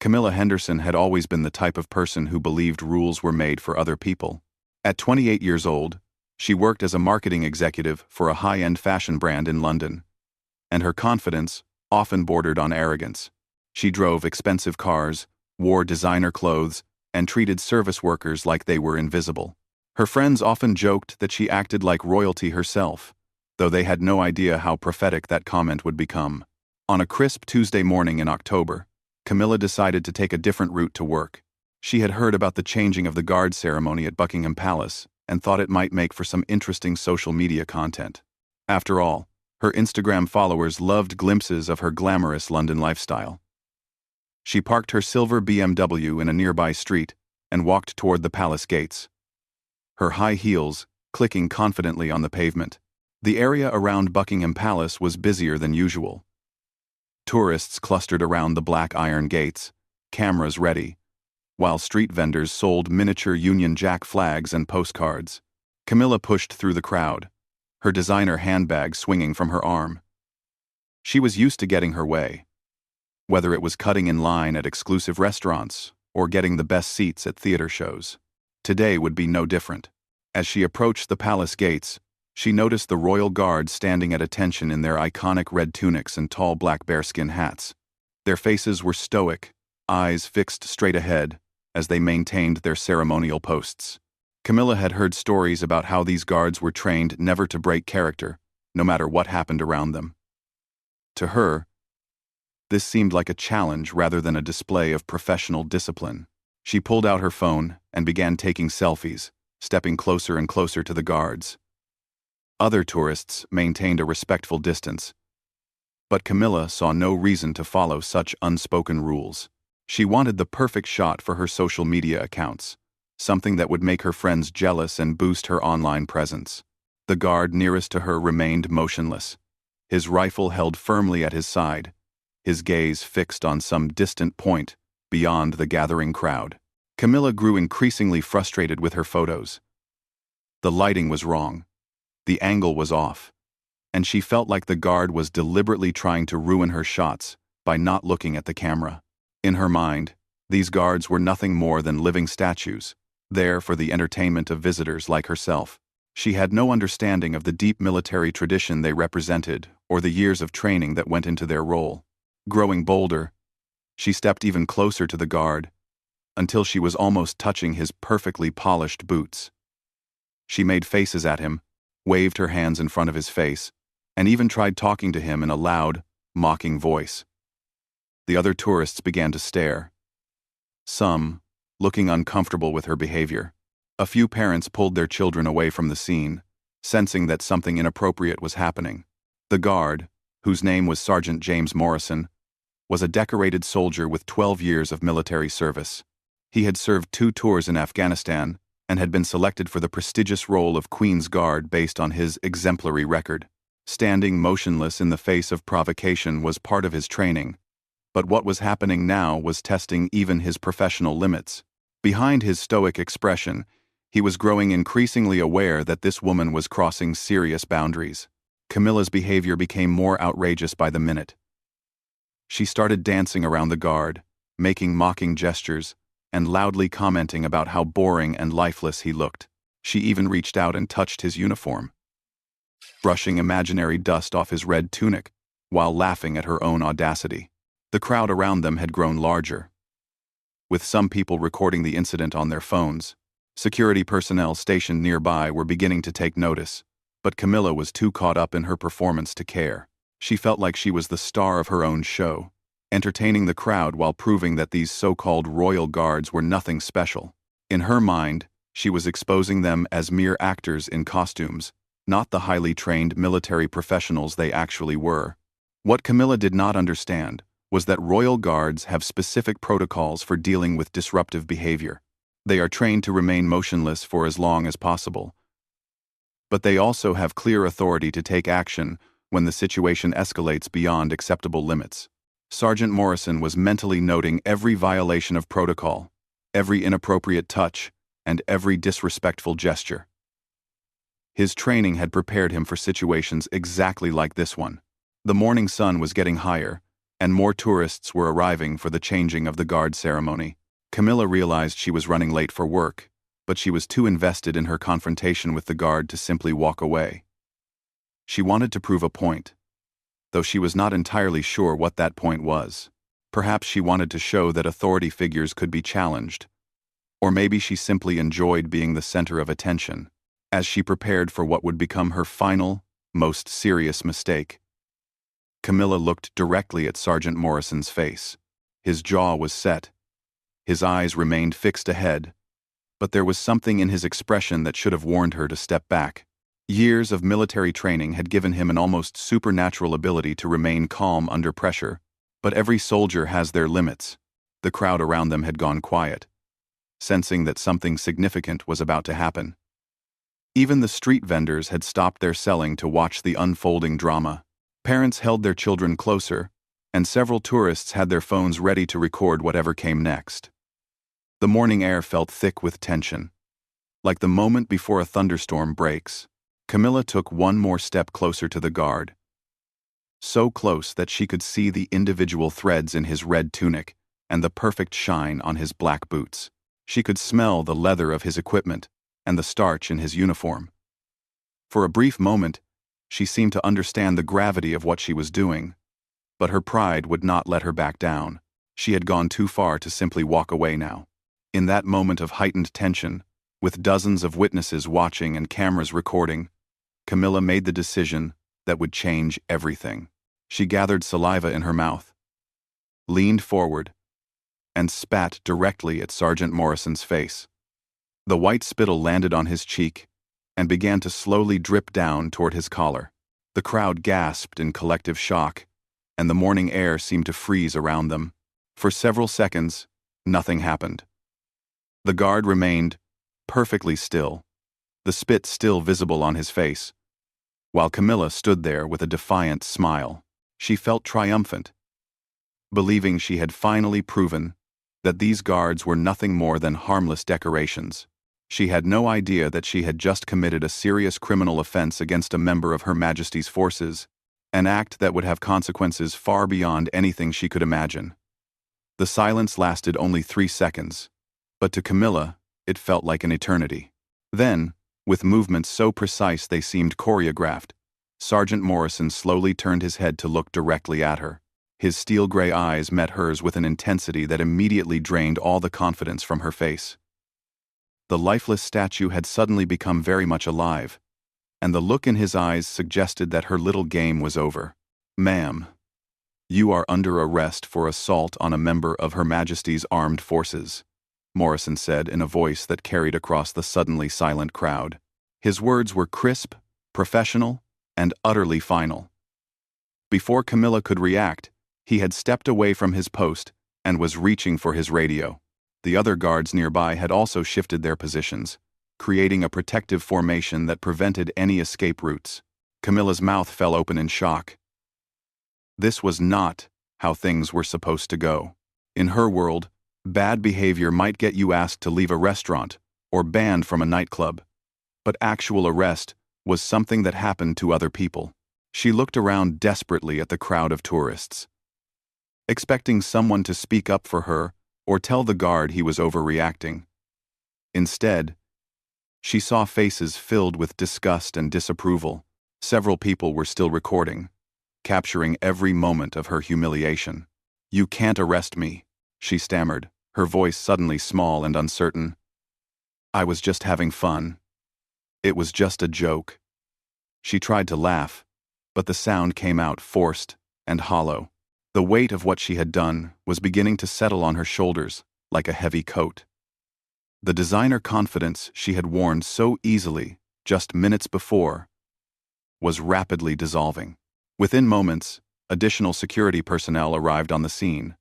Camilla Henderson had always been the type of person who believed rules were made for other people. At 28 years old, she worked as a marketing executive for a high-end fashion brand in London, and her confidence often bordered on arrogance. She drove expensive cars, wore designer clothes, and treated service workers like they were invisible. Her friends often joked that she acted like royalty herself, though they had no idea how prophetic that comment would become. On a crisp Tuesday morning in October, Camilla decided to take a different route to work. She had heard about the changing of the guard ceremony at Buckingham Palace and thought it might make for some interesting social media content. After all, her Instagram followers loved glimpses of her glamorous London lifestyle. She parked her silver BMW in a nearby street and walked toward the palace gates, her high heels clicking confidently on the pavement. The area around Buckingham Palace was busier than usual. Tourists clustered around the black iron gates, cameras ready, while street vendors sold miniature Union Jack flags and postcards. Camilla pushed through the crowd, her designer handbag swinging from her arm. She was used to getting her way, whether it was cutting in line at exclusive restaurants or getting the best seats at theater shows. Today would be no different. As she approached the palace gates, she noticed the royal guard standing at attention in their iconic red tunics and tall black bearskin hats. Their faces were stoic, eyes fixed straight ahead, as they maintained their ceremonial posts. Camilla had heard stories about how these guards were trained never to break character, no matter what happened around them. To her, this seemed like a challenge rather than a display of professional discipline. She pulled out her phone and began taking selfies, stepping closer and closer to the guards. Other tourists maintained a respectful distance, but Camilla saw no reason to follow such unspoken rules. She wanted the perfect shot for her social media accounts, something that would make her friends jealous and boost her online presence. The guard nearest to her remained motionless, his rifle held firmly at his side, his gaze fixed on some distant point beyond the gathering crowd. Camilla grew increasingly frustrated with her photos. The lighting was wrong. The angle was off, and she felt like the guard was deliberately trying to ruin her shots by not looking at the camera. In her mind, these guards were nothing more than living statues, there for the entertainment of visitors like herself. She had no understanding of the deep military tradition they represented or the years of training that went into their role. Growing bolder, she stepped even closer to the guard, until she was almost touching his perfectly polished boots. She made faces at him, waved her hands in front of his face, and even tried talking to him in a loud, mocking voice. The other tourists began to stare, some looking uncomfortable with her behavior. A few parents pulled their children away from the scene, sensing that something inappropriate was happening. The guard, whose name was Sergeant James Morrison, was a decorated soldier with 12 years of military service. He had served 2 tours in Afghanistan and had been selected for the prestigious role of Queen's Guard based on his exemplary record. Standing motionless in the face of provocation was part of his training, but what was happening now was testing even his professional limits. Behind his stoic expression, he was growing increasingly aware that this woman was crossing serious boundaries. Camilla's behavior became more outrageous by the minute. She started dancing around the guard, making mocking gestures, and loudly commenting about how boring and lifeless he looked. She even reached out and touched his uniform, brushing imaginary dust off his red tunic, while laughing at her own audacity. The crowd around them had grown larger, with some people recording the incident on their phones. Security personnel stationed nearby were beginning to take notice, but Camilla was too caught up in her performance to care. She felt like she was the star of her own show, entertaining the crowd while proving that these so-called royal guards were nothing special. In her mind, she was exposing them as mere actors in costumes, not the highly trained military professionals they actually were. What Camilla did not understand was that royal guards have specific protocols for dealing with disruptive behavior. They are trained to remain motionless for as long as possible, but they also have clear authority to take action when the situation escalates beyond acceptable limits. Sergeant Morrison was mentally noting every violation of protocol, every inappropriate touch, and every disrespectful gesture. His training had prepared him for situations exactly like this one. The morning sun was getting higher, and more tourists were arriving for the changing of the guard ceremony. Camilla realized she was running late for work, but she was too invested in her confrontation with the guard to simply walk away. She wanted to prove a point, though she was not entirely sure what that point was. Perhaps she wanted to show that authority figures could be challenged, or maybe she simply enjoyed being the center of attention, as she prepared for what would become her final, most serious mistake. Camilla looked directly at Sergeant Morrison's face. His jaw was set. His eyes remained fixed ahead, but there was something in his expression that should have warned her to step back. Years of military training had given him an almost supernatural ability to remain calm under pressure, but every soldier has their limits. The crowd around them had gone quiet, sensing that something significant was about to happen. Even the street vendors had stopped their selling to watch the unfolding drama. Parents held their children closer, and several tourists had their phones ready to record whatever came next. The morning air felt thick with tension. Like the moment before a thunderstorm breaks, Camilla took one more step closer to the guard. So close that she could see the individual threads in his red tunic and the perfect shine on his black boots. She could smell the leather of his equipment and the starch in his uniform. For a brief moment, she seemed to understand the gravity of what she was doing, but her pride would not let her back down. She had gone too far to simply walk away now. In that moment of heightened tension, with dozens of witnesses watching and cameras recording, Camilla made the decision that would change everything. She gathered saliva in her mouth, leaned forward, and spat directly at Sergeant Morrison's face. The white spittle landed on his cheek and began to slowly drip down toward his collar. The crowd gasped in collective shock, and the morning air seemed to freeze around them. For several seconds, nothing happened. The guard remained perfectly still, the spit still visible on his face, while Camilla stood there with a defiant smile. She felt triumphant, believing she had finally proven that these guards were nothing more than harmless decorations. She had no idea that she had just committed a serious criminal offense against a member of Her Majesty's forces, an act that would have consequences far beyond anything she could imagine. The silence lasted only 3 seconds, but to Camilla, it felt like an eternity. Then, with movements so precise they seemed choreographed, Sergeant Morrison slowly turned his head to look directly at her. His steel-gray eyes met hers with an intensity that immediately drained all the confidence from her face. The lifeless statue had suddenly become very much alive, and the look in his eyes suggested that her little game was over. "Ma'am, you are under arrest for assault on a member of Her Majesty's Armed Forces," Morrison said in a voice that carried across the suddenly silent crowd. His words were crisp, professional, and utterly final. Before Camilla could react, he had stepped away from his post and was reaching for his radio. The other guards nearby had also shifted their positions, creating a protective formation that prevented any escape routes. Camilla's mouth fell open in shock. This was not how things were supposed to go. In her world, bad behavior might get you asked to leave a restaurant or banned from a nightclub, but actual arrest was something that happened to other people. She looked around desperately at the crowd of tourists, expecting someone to speak up for her or tell the guard he was overreacting. Instead, she saw faces filled with disgust and disapproval. Several people were still recording, capturing every moment of her humiliation. "You can't arrest me," she stammered, her voice suddenly small and uncertain. "I was just having fun. It was just a joke." She tried to laugh, but the sound came out forced and hollow. The weight of what she had done was beginning to settle on her shoulders like a heavy coat. The designer confidence she had worn so easily just minutes before was rapidly dissolving. Within moments, additional security personnel arrived on the scene.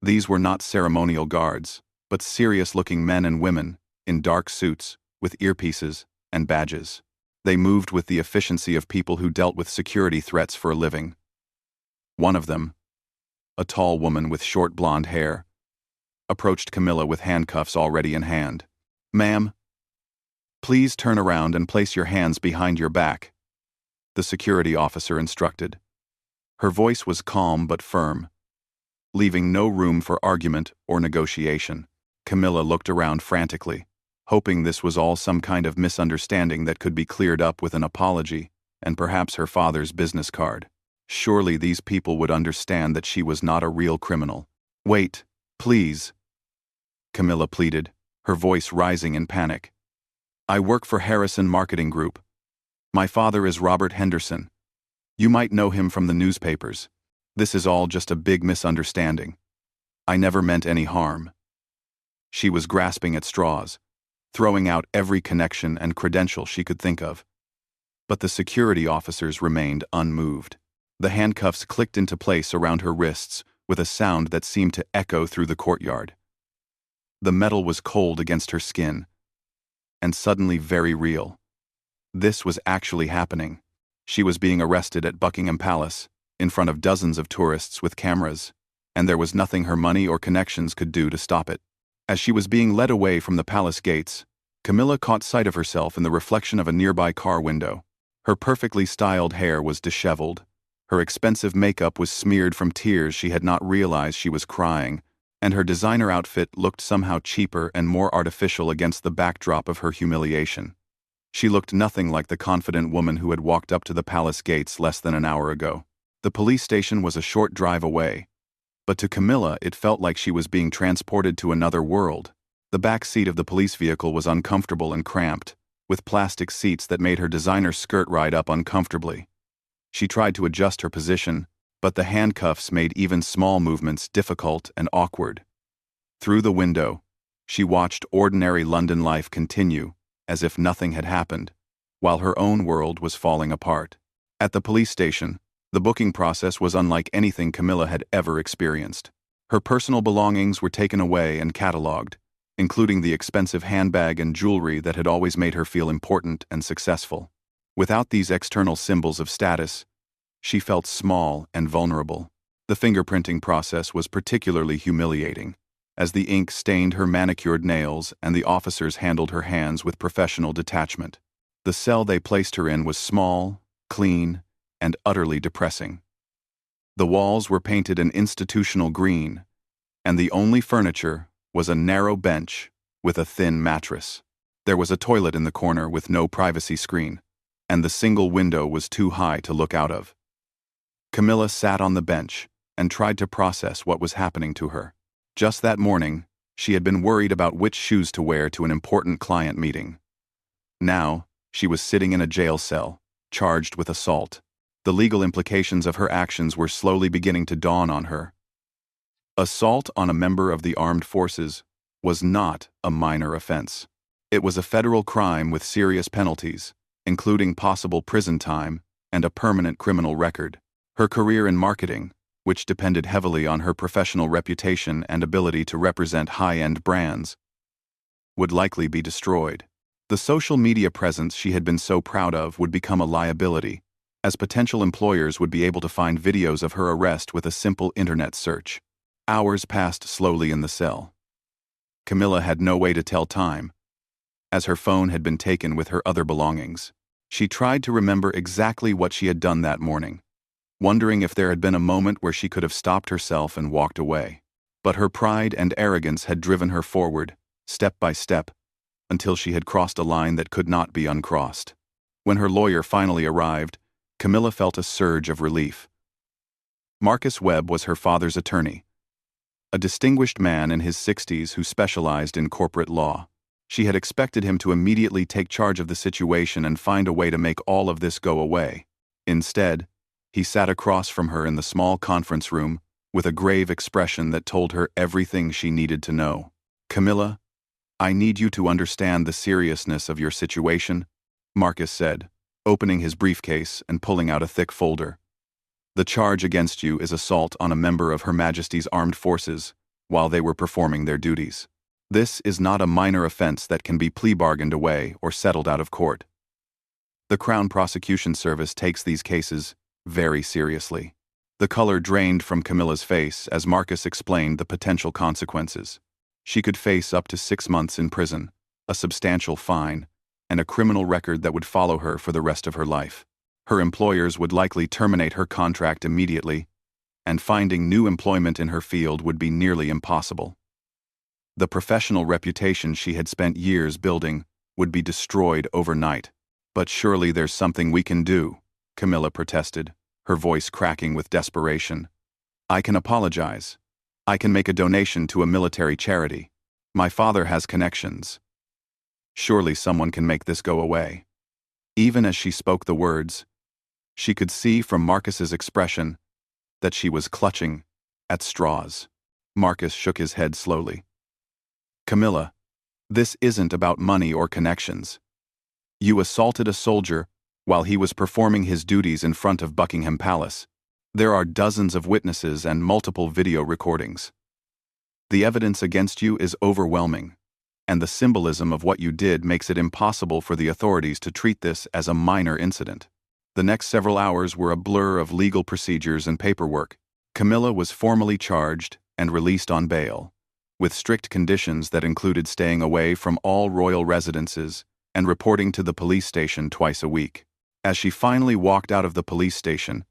These were not ceremonial guards, but serious-looking men and women in dark suits with earpieces and badges. They moved with the efficiency of people who dealt with security threats for a living. One of them, a tall woman with short blonde hair, approached Camilla with handcuffs already in hand. "Ma'am, please turn around and place your hands behind your back," the security officer instructed. Her voice was calm but firm, leaving no room for argument or negotiation. Camilla looked around frantically, hoping this was all some kind of misunderstanding that could be cleared up with an apology and perhaps her father's business card. Surely these people would understand that she was not a real criminal. "Wait, please," Camilla pleaded, her voice rising in panic. "I work for Harrison Marketing Group. My father is Robert Henderson. You might know him from the newspapers. This is all just a big misunderstanding. I never meant any harm." She was grasping at straws, throwing out every connection and credential she could think of. But the security officers remained unmoved. The handcuffs clicked into place around her wrists with a sound that seemed to echo through the courtyard. The metal was cold against her skin, and suddenly very real. This was actually happening. She was being arrested at Buckingham Palace, in front of dozens of tourists with cameras, and there was nothing her money or connections could do to stop it. As she was being led away from the palace gates, Camilla caught sight of herself in the reflection of a nearby car window. Her perfectly styled hair was disheveled. Her expensive makeup was smeared from tears she had not realized she was crying, and her designer outfit looked somehow cheaper and more artificial against the backdrop of her humiliation. She looked nothing like the confident woman who had walked up to the palace gates less than an hour ago. The police station was a short drive away, but to Camilla it felt like she was being transported to another world. The back seat of the police vehicle was uncomfortable and cramped, with plastic seats that made her designer skirt ride up uncomfortably. She tried to adjust her position, but the handcuffs made even small movements difficult and awkward. Through the window, she watched ordinary London life continue, as if nothing had happened, while her own world was falling apart. At the police station, the booking process was unlike anything Camilla had ever experienced. Her personal belongings were taken away and catalogued, including the expensive handbag and jewelry that had always made her feel important and successful. Without these external symbols of status, she felt small and vulnerable. The fingerprinting process was particularly humiliating, as the ink stained her manicured nails and the officers handled her hands with professional detachment. The cell they placed her in was small, clean, and utterly depressing. The walls were painted an institutional green, and the only furniture was a narrow bench with a thin mattress. There was a toilet in the corner with no privacy screen, and the single window was too high to look out of. Camilla sat on the bench and tried to process what was happening to her. Just that morning, she had been worried about which shoes to wear to an important client meeting. Now, she was sitting in a jail cell, charged with assault. The legal implications of her actions were slowly beginning to dawn on her. Assault on a member of the armed forces was not a minor offense. It was a federal crime with serious penalties, including possible prison time and a permanent criminal record. Her career in marketing, which depended heavily on her professional reputation and ability to represent high-end brands, would likely be destroyed. The social media presence she had been so proud of would become a liability, as potential employers would be able to find videos of her arrest with a simple internet search. Hours passed slowly in the cell. Camilla had no way to tell time, as her phone had been taken with her other belongings. She tried to remember exactly what she had done that morning, wondering if there had been a moment where she could have stopped herself and walked away. But her pride and arrogance had driven her forward, step by step, until she had crossed a line that could not be uncrossed. When her lawyer finally arrived, Camilla felt a surge of relief. Marcus Webb was her father's attorney, a distinguished man in his 60s who specialized in corporate law. She had expected him to immediately take charge of the situation and find a way to make all of this go away. Instead, he sat across from her in the small conference room with a grave expression that told her everything she needed to know. "Camilla, I need you to understand the seriousness of your situation," Marcus said, opening his briefcase and pulling out a thick folder. "The charge against you is assault on a member of Her Majesty's Armed Forces while they were performing their duties. This is not a minor offense that can be plea bargained away or settled out of court. The Crown Prosecution Service takes these cases very seriously." The color drained from Camilla's face as Marcus explained the potential consequences. She could face up to 6 months in prison, a substantial fine, and a criminal record that would follow her for the rest of her life. Her employers would likely terminate her contract immediately, and finding new employment in her field would be nearly impossible. The professional reputation she had spent years building would be destroyed overnight. "But surely there's something we can do," Camilla protested, her voice cracking with desperation. "I can apologize. I can make a donation to a military charity. My father has connections. Surely someone can make this go away." Even as she spoke the words, she could see from Marcus's expression that she was clutching at straws. Marcus shook his head slowly. "Camilla, this isn't about money or connections. You assaulted a soldier while he was performing his duties in front of Buckingham Palace. There are dozens of witnesses and multiple video recordings. The evidence against you is overwhelming, and the symbolism of what you did makes it impossible for the authorities to treat this as a minor incident." The next several hours were a blur of legal procedures and paperwork. Camilla was formally charged and released on bail, with strict conditions that included staying away from all royal residences and reporting to the police station twice a week. As she finally walked out of the police station,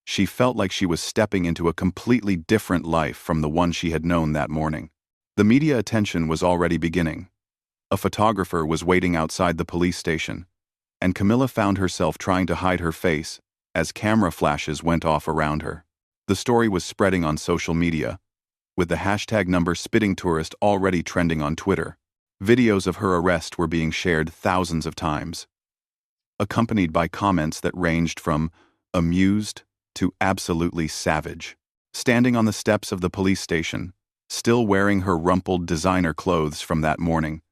she felt like she was stepping into a completely different life from the one she had known that morning. The media attention was already beginning. A photographer was waiting outside the police station, and Camilla found herself trying to hide her face as camera flashes went off around her. The story was spreading on social media, with the hashtag #SpittingTourist already trending on Twitter. Videos of her arrest were being shared thousands of times, accompanied by comments that ranged from amused to absolutely savage. Standing on the steps of the police station, still wearing her rumpled designer clothes from that morning,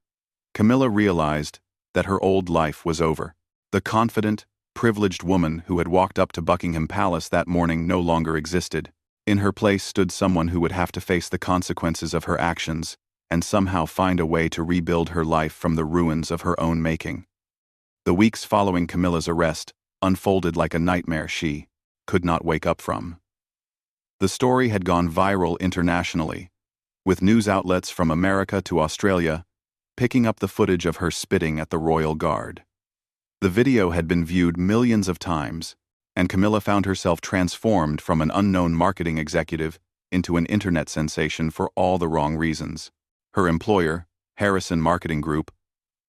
Camilla realized that her old life was over. The confident, privileged woman who had walked up to Buckingham Palace that morning no longer existed. In her place stood someone who would have to face the consequences of her actions and somehow find a way to rebuild her life from the ruins of her own making. The weeks following Camilla's arrest unfolded like a nightmare she could not wake up from. The story had gone viral internationally, with news outlets from America to Australia picking up the footage of her spitting at the royal guard. The video had been viewed millions of times, and Camilla found herself transformed from an unknown marketing executive into an internet sensation for all the wrong reasons. Her employer, Harrison Marketing Group,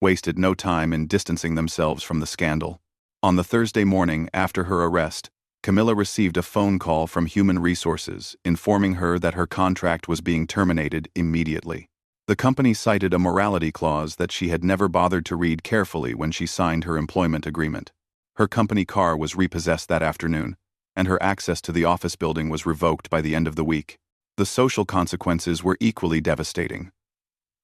wasted no time in distancing themselves from the scandal. On the Thursday morning after her arrest, Camilla received a phone call from Human Resources informing her that her contract was being terminated immediately. The company cited a morality clause that she had never bothered to read carefully when she signed her employment agreement. Her company car was repossessed that afternoon, and her access to the office building was revoked by the end of the week. The social consequences were equally devastating.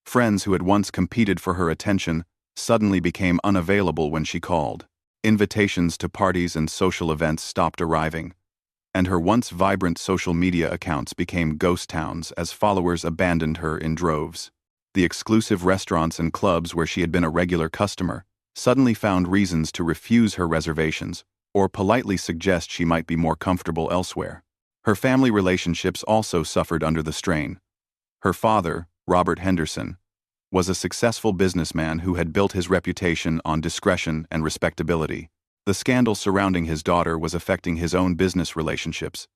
Friends who had once competed for her attention suddenly became unavailable when she called. Invitations to parties and social events stopped arriving, and her once vibrant social media accounts became ghost towns as followers abandoned her in droves. The exclusive restaurants and clubs where she had been a regular customer suddenly found reasons to refuse her reservations or politely suggest she might be more comfortable elsewhere. Her family relationships also suffered under the strain. Her father, Robert Henderson, was a successful businessman who had built his reputation on discretion and respectability. The scandal surrounding his daughter was affecting his own business relationships,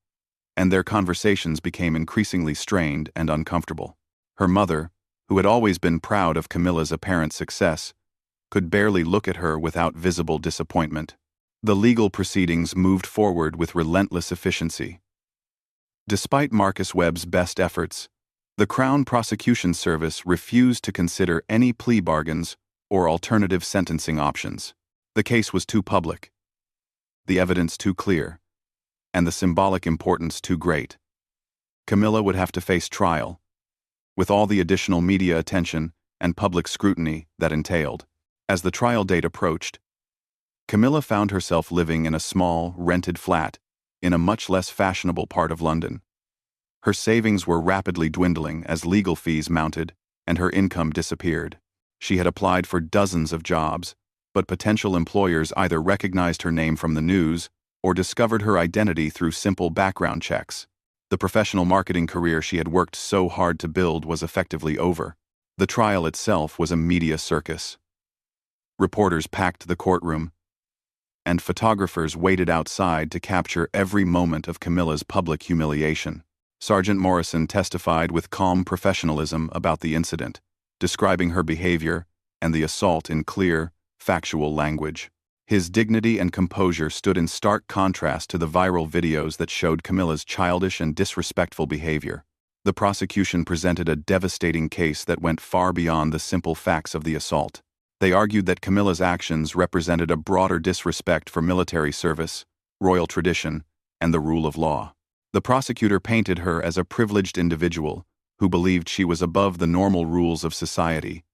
and their conversations became increasingly strained and uncomfortable. Her mother, who had always been proud of Camilla's apparent success, could barely look at her without visible disappointment. The legal proceedings moved forward with relentless efficiency. Despite Marcus Webb's best efforts, the Crown Prosecution Service refused to consider any plea bargains or alternative sentencing options. The case was too public, the evidence too clear, and the symbolic importance too great. Camilla would have to face trial, with all the additional media attention and public scrutiny that entailed. As the trial date approached, Camilla found herself living in a small, rented flat in a much less fashionable part of London. Her savings were rapidly dwindling as legal fees mounted and her income disappeared. She had applied for dozens of jobs, but potential employers either recognized her name from the news or discovered her identity through simple background checks. The professional marketing career she had worked so hard to build was effectively over. The trial itself was a media circus. Reporters packed the courtroom, and photographers waited outside to capture every moment of Camilla's public humiliation. Sergeant Morrison testified with calm professionalism about the incident, describing her behavior and the assault in clear, factual language. His dignity and composure stood in stark contrast to the viral videos that showed Camilla's childish and disrespectful behavior. The prosecution presented a devastating case that went far beyond the simple facts of the assault. They argued that Camilla's actions represented a broader disrespect for military service, royal tradition, and the rule of law. The prosecutor painted her as a privileged individual who believed she was above the normal rules of society,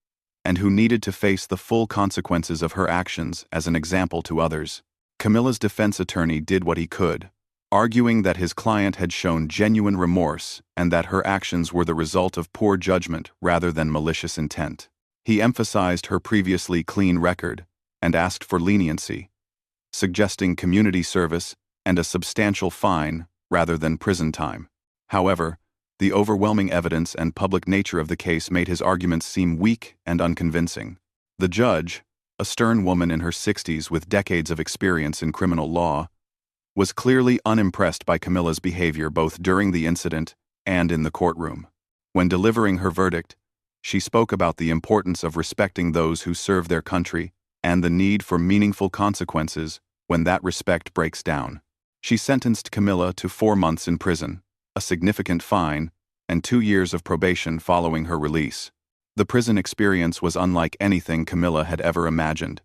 and who needed to face the full consequences of her actions as an example to others. Camilla's defense attorney did what he could, arguing that his client had shown genuine remorse and that her actions were the result of poor judgment rather than malicious intent. He emphasized her previously clean record and asked for leniency, suggesting community service and a substantial fine rather than prison time. However, the overwhelming evidence and public nature of the case made his arguments seem weak and unconvincing. The judge, a stern woman in her 60s with decades of experience in criminal law, was clearly unimpressed by Camilla's behavior both during the incident and in the courtroom. When delivering her verdict, she spoke about the importance of respecting those who serve their country and the need for meaningful consequences when that respect breaks down. She sentenced Camilla to 4 months in prison, a significant fine, and 2 years of probation following her release. The prison experience was unlike anything Camilla had ever imagined.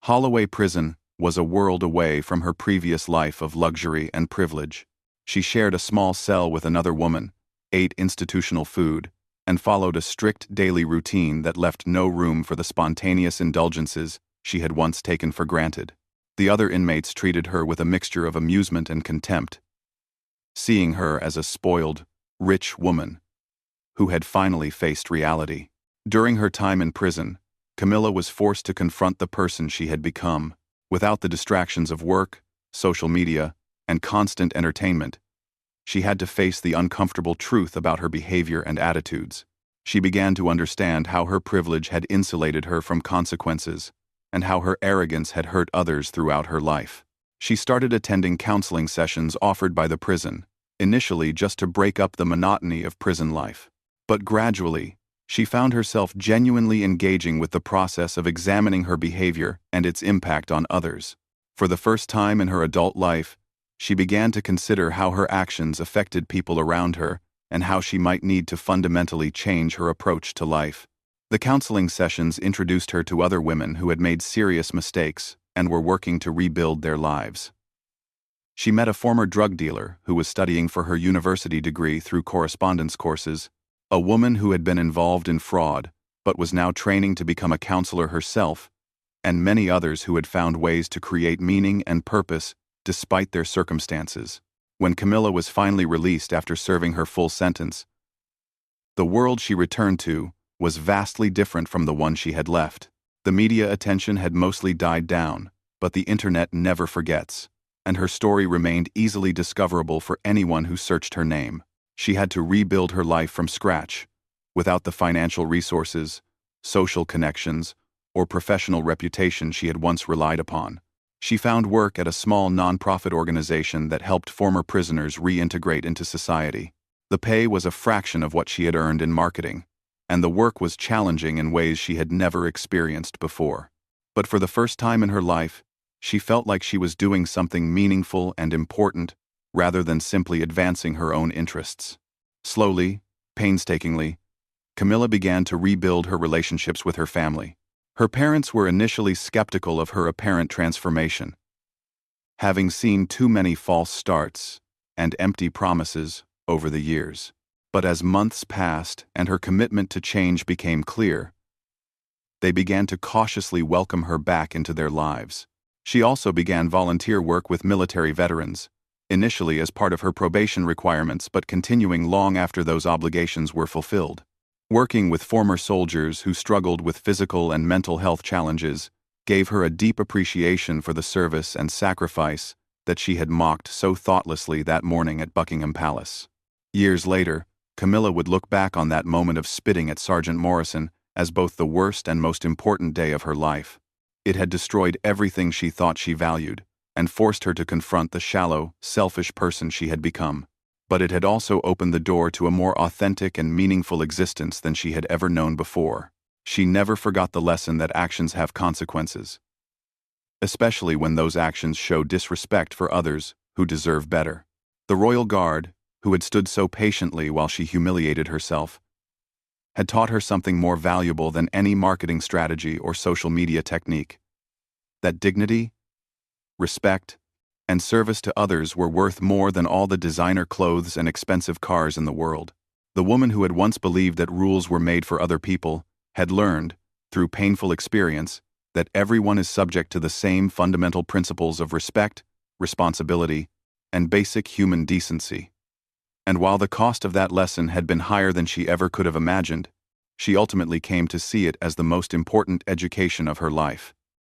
Holloway Prison was a world away from her previous life of luxury and privilege. She shared a small cell with another woman, ate institutional food, and followed a strict daily routine that left no room for the spontaneous indulgences she had once taken for granted. The other inmates treated her with a mixture of amusement and contempt, seeing her as a spoiled, rich woman who had finally faced reality. During her time in prison, Camilla was forced to confront the person she had become. Without the distractions of work, social media, and constant entertainment, she had to face the uncomfortable truth about her behavior and attitudes. She began to understand how her privilege had insulated her from consequences, and how her arrogance had hurt others throughout her life. She started attending counseling sessions offered by the prison, initially just to break up the monotony of prison life. But gradually, she found herself genuinely engaging with the process of examining her behavior and its impact on others. For the first time in her adult life, she began to consider how her actions affected people around her and how she might need to fundamentally change her approach to life. The counseling sessions introduced her to other women who had made serious mistakes and were working to rebuild their lives. She met a former drug dealer who was studying for her university degree through correspondence courses, a woman who had been involved in fraud but was now training to become a counselor herself, and many others who had found ways to create meaning and purpose despite their circumstances. When Camilla was finally released after serving her full sentence, the world she returned to was vastly different from the one she had left. The media attention had mostly died down, but the internet never forgets, and her story remained easily discoverable for anyone who searched her name. She had to rebuild her life from scratch, without the financial resources, social connections, or professional reputation she had once relied upon. She found work at a small nonprofit organization that helped former prisoners reintegrate into society. The pay was a fraction of what she had earned in marketing, and the work was challenging in ways she had never experienced before. But for the first time in her life, she felt like she was doing something meaningful and important, rather than simply advancing her own interests. Slowly, painstakingly, Camilla began to rebuild her relationships with her family. Her parents were initially skeptical of her apparent transformation, having seen too many false starts and empty promises over the years. But as months passed and her commitment to change became clear, they began to cautiously welcome her back into their lives. She also began volunteer work with military veterans, initially as part of her probation requirements but continuing long after those obligations were fulfilled. Working with former soldiers who struggled with physical and mental health challenges gave her a deep appreciation for the service and sacrifice that she had mocked so thoughtlessly that morning at Buckingham Palace. Years later, Camilla would look back on that moment of spitting at Sergeant Morrison as both the worst and most important day of her life. It had destroyed everything she thought she valued, and forced her to confront the shallow, selfish person she had become. But it had also opened the door to a more authentic and meaningful existence than she had ever known before. She never forgot the lesson that actions have consequences, especially when those actions show disrespect for others who deserve better. The royal guard, who had stood so patiently while she humiliated herself, had taught her something more valuable than any marketing strategy or social media technique: that dignity, respect, and service to others were worth more than all the designer clothes and expensive cars in the world. The woman who had once believed that rules were made for other people had learned, through painful experience, that everyone is subject to the same fundamental principles of respect, responsibility, and basic human decency. And while the cost of that lesson had been higher than she ever could have imagined, she ultimately came to see it as the most important education of her life.